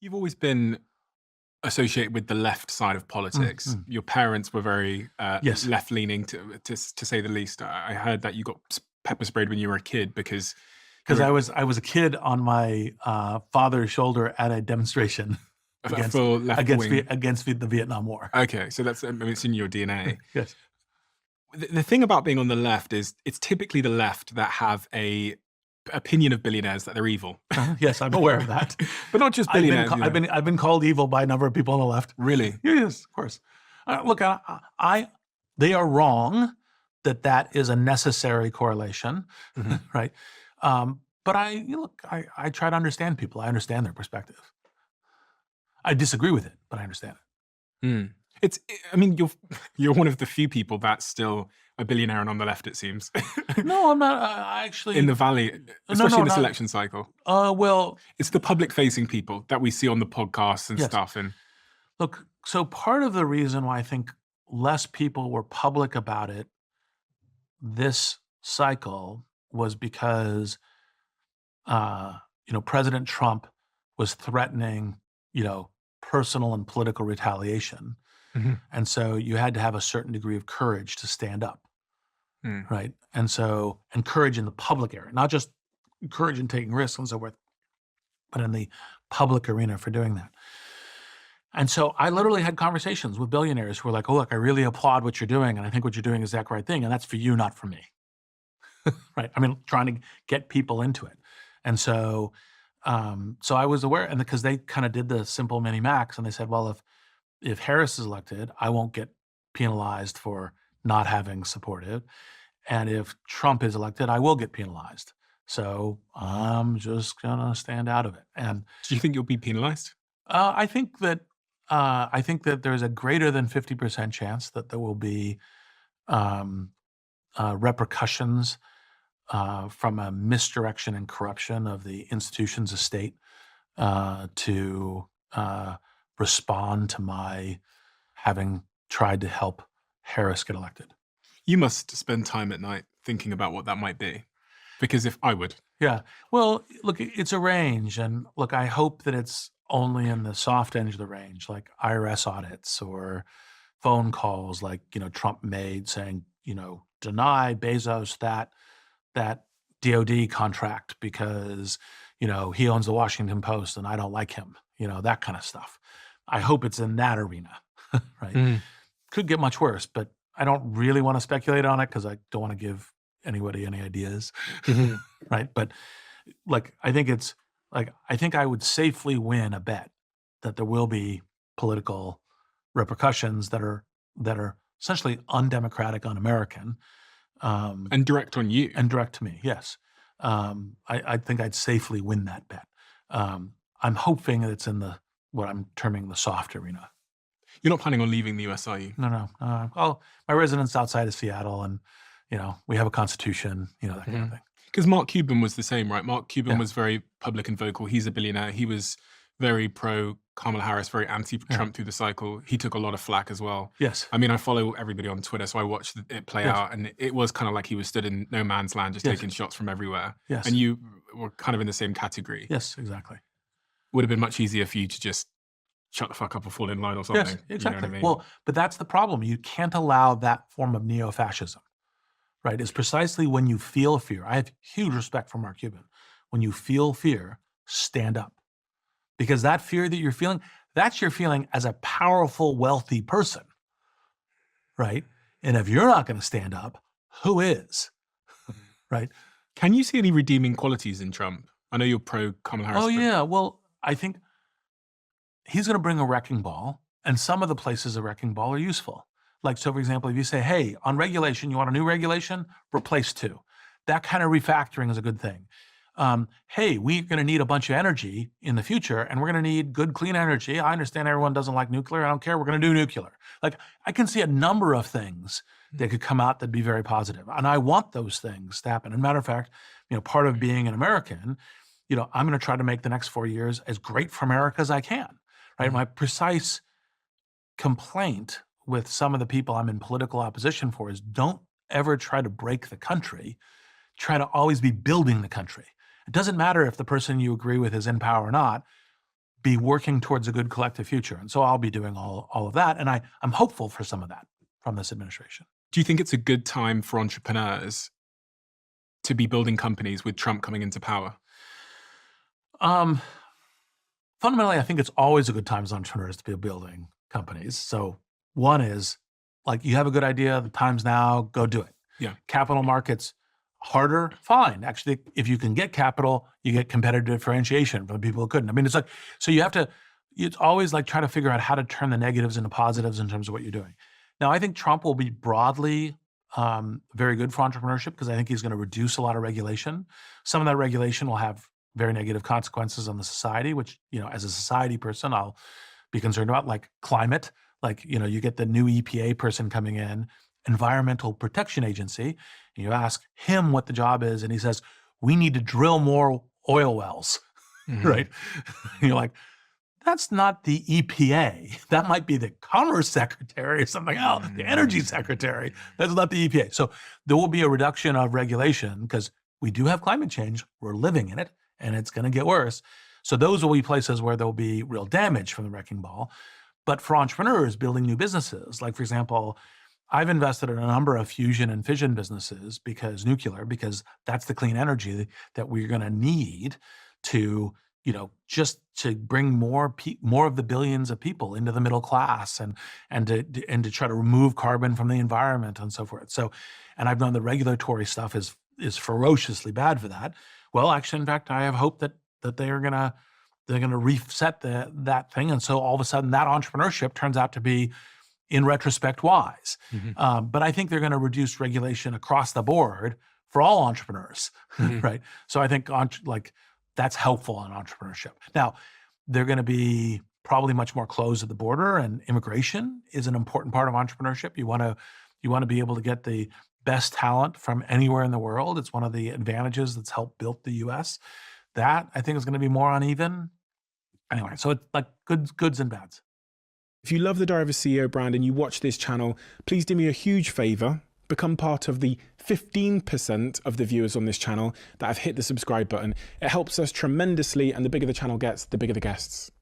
You've always been associated with the left side of politics. Mm. Your parents were very Yes, left-leaning, to say the least. I heard that you got pepper sprayed when you were a kid because you because were I was a kid on my father's shoulder at a demonstration against for left-wing. the Vietnam War. Okay, so that's, I mean, it's in your DNA. Yes, The thing about being on the left is it's typically the left that have a opinion of billionaires that they're evil, yes, I'm aware of that. but not just I've been billionaires. ca- I've been called evil by a number of people on the left. Really. Yes, of course. Look, they are wrong that is a necessary correlation, Mhm. right? But I try to understand people. I understand their perspective. I disagree with it, but I understand Mm. I mean, you're one of the few people that's still a billionaire and on the left, it seems, it. No, I'm not. I in actually, the Valley, no, especially no, in this not. election cycle. Well, It's the public-facing people that we see on the podcasts and yes. stuff, and Look, so part of the reason why I think less people were public about it this cycle was because President Trump was threatening, personal and political retaliation. Mhm. And so you had to have a certain degree of courage to stand up, Mm. right? And courage in the public area, not just courage in taking risks and so forth, but in the public arena for doing that. And so I literally had conversations with billionaires who were like, "Oh, look, I really applaud what you're doing, and I think what you're doing is the exact right thing, and that's for you, not for me." Right? I mean, trying to get people into it. And so I was aware, and because they kind of did the simple mini max, and they said, "Well, if Harris is elected, I won't get penalized for not having supported, and if Trump is elected, I will get penalized. So I'm just gonna stand out of it." And Do you think you'll be penalized? uh, I think that I think that there's a greater than 50% chance that there will be um, repercussions from a misdirection and corruption of the institutions of state to respond to my having tried to help Harris get elected. You must spend time at night thinking about what that might be, because if I would. Yeah. Well, look, it's a range. And look, I hope that it's only in the soft end of the range, like IRS audits or phone calls like, Trump made saying, deny Bezos that DOD contract because, he owns the Washington Post and I don't like him, that kind of stuff. I hope it's in that arena, right? Mm. Could get much worse, but I don't really want to speculate on it because I don't want to give anybody any ideas, Mhm. right? But I think I would safely win a bet that there will be political repercussions that are essentially undemocratic, un-American, um, And direct on you. and direct to me. Yes, I think I'd safely win that bet. I'm hoping that it's in the what I'm terming the soft arena. You're not planning on leaving the US, are you? No, no. Well, my residence outside of Seattle, and we have a constitution, that kind of thing. Because Mark Cuban was the same, right? Mark Cuban Yeah, was very public and vocal. He's a billionaire. He was very pro Kamala Harris, very anti yeah, Trump through the cycle. He took a lot of flack as well. yes, I mean, I follow everybody on Twitter, so I watched it play yes, out, and it was kind of like he was stood in no man's land, just yes, taking shots from everywhere. And yes, you were kind of in the same category. yes, exactly. Would have been much easier for you to just shut the fuck up or fall in line or Yes, something. You know what I exactly. mean? Well, but that's the problem. You can't allow that form of neo-fascism, right? It's precisely when you feel fear. I have huge respect for Mark Cuban. When you feel fear, stand up. Because that fear that you're feeling, that's your feeling as a powerful, wealthy person, right? And if you're not going to stand up, who is, right? Can you see any redeeming qualities in Trump? I know you're pro Kamala Harris, Oh, but yeah. Well, I think he's going to bring a wrecking ball, and some of the places a wrecking ball are useful. Like, so for example, if you say, hey, on regulation, you want a new regulation? Replace two. That kind of refactoring is a good thing. Hey, we're going to need a bunch of energy in the future, and we're going to need good, clean energy. I understand everyone doesn't like nuclear. I don't care. We're going to do nuclear. Like, I can see a number of things that could come out that'd be very positive. And I want those things to happen. And matter of fact, part of being an American, I'm going to try to make the next 4 years as great for America as I can. Right. Mhm. My precise complaint with some of the people I'm in political opposition for is don't ever try to break the country. Try to always be building the country. It doesn't matter if the person you agree with is in power or not. be working towards a good collective future. And so I'll be doing all of that. And I'm hopeful for some of that from this administration. Do you think it's a good time for entrepreneurs to be building companies with Trump coming into power? Fundamentally, I think it's always a good time as entrepreneurs to be building companies. So one is, like, you have a good idea, the time's now, go do it. Yeah. Capital markets, harder, fine. Actually, if you can get capital, you get competitive differentiation from the people who couldn't. I mean, it's like, so it's always like trying to figure out how to turn the negatives into positives in terms of what you're doing. Now, I think Trump will be broadly very good for entrepreneurship because I think he's going to reduce a lot of regulation. Some of that regulation will have very negative consequences on the society, which, as a society person, I'll be concerned about, like climate. Like, you get the new EPA person coming in, Environmental Protection Agency, and you ask him what the job is, and he says, we need to drill more oil wells, right? And you're like, that's not the EPA. That might be the Commerce Secretary or something else, the Energy Secretary. That's not the EPA. So there will be a reduction of regulation because we do have climate change. We're living in it, and it's going to get worse. So those will be places where there'll be real damage from the wrecking ball. But for entrepreneurs building new businesses, like, for example, I've invested in a number of fusion and fission businesses because that's the clean energy that we're going to need to, just to bring more of the billions of people into the middle class and to try to remove carbon from the environment and so forth. So, and I've known the regulatory stuff is ferociously bad for that. Well, actually, in fact, I have hope that they're going to reset that thing. And so all of a sudden that entrepreneurship turns out to be, in retrospect, wise. But I think they're going to reduce regulation across the board for all entrepreneurs, right? So I think that's helpful on entrepreneurship. Now, they're going to be probably much more closed at the border, and immigration is an important part of entrepreneurship. You want to be able to get the best talent from anywhere in the world. It's one of the advantages that's helped build the US. That, I think, is going to be more uneven. Anyway, so it's like goods and bads. If you love the Diary of a CEO brand and you watch this channel, please do me a huge favor. Become part of the 15% of the viewers on this channel that have hit the subscribe button. It helps us tremendously, and the bigger the channel gets, the bigger the guests.